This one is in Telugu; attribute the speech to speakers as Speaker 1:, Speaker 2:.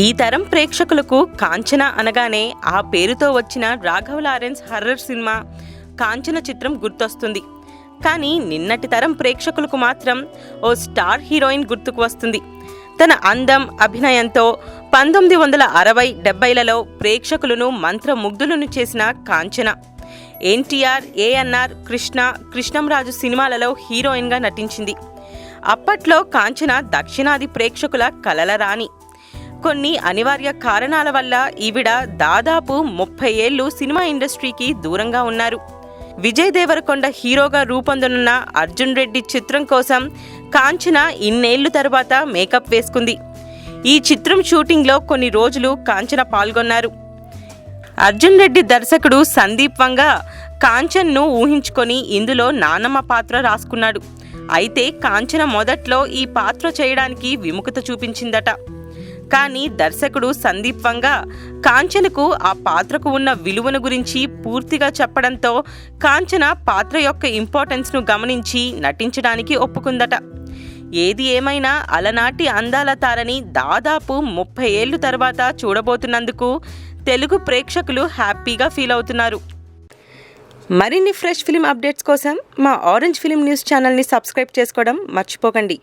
Speaker 1: ఈ తరం ప్రేక్షకులకు కాంచన అనగానే ఆ పేరుతో వచ్చిన Raghava Lawrence horror cinema Kanchana చిత్రం గుర్తొస్తుంది. కానీ నిన్నటి తరం ప్రేక్షకులకు మాత్రం ఓ స్టార్ హీరోయిన్ గుర్తుకు వస్తుంది. తన అందం, అభినయంతో 1960-70లలో ప్రేక్షకులను మంత్రముగ్ధులను చేసిన కాంచన ఎన్టీఆర్, ఏఎన్ఆర్, కృష్ణంరాజు సినిమాలలో హీరోయిన్గా నటించింది. అప్పట్లో కాంచన దక్షిణాది ప్రేక్షకుల కలల రాణి. కొన్ని అనివార్య కారణాల వల్ల ఈవిడ దాదాపు 30 ఏళ్లు సినిమా ఇండస్ట్రీకి దూరంగా ఉన్నారు. విజయ్ దేవరకొండ హీరోగా రూపొందనున్న అర్జున్ రెడ్డి చిత్రం కోసం కాంచన ఇన్నేళ్లు తర్వాత మేకప్ వేసుకుంది. ఈ చిత్రం షూటింగ్లో కొన్ని రోజులు కాంచన పాల్గొన్నారు. అర్జున్ రెడ్డి దర్శకుడు సందీప్ వంగ కాంచన్ను ఊహించుకొని ఇందులో నానమ్మ పాత్ర రాసుకున్నాడు. అయితే కాంచన మొదట్లో ఈ పాత్ర చేయడానికి విముఖత చూపించిందట. కానీ దర్శకుడు సందీప్ వంగ కాంచనకు ఆ పాత్రకు ఉన్న విలువను గురించి పూర్తిగా చెప్పడంతో కాంచన పాత్ర యొక్క ఇంపార్టెన్స్ను గమనించి నటించడానికి ఒప్పుకుందట. ఏది ఏమైనా అలనాటి అందాల తారని దాదాపు 30 ఏళ్లు తర్వాత చూడబోతున్నందుకు తెలుగు ప్రేక్షకులు హ్యాపీగా ఫీల్ అవుతున్నారు. మరిన్ని ఫ్రెష్ ఫిల్మ్ అప్డేట్స్ కోసం మా ఆరెంజ్ ఫిల్మ్ న్యూస్ ఛానల్ని సబ్స్క్రైబ్ చేసుకోవడం మర్చిపోకండి.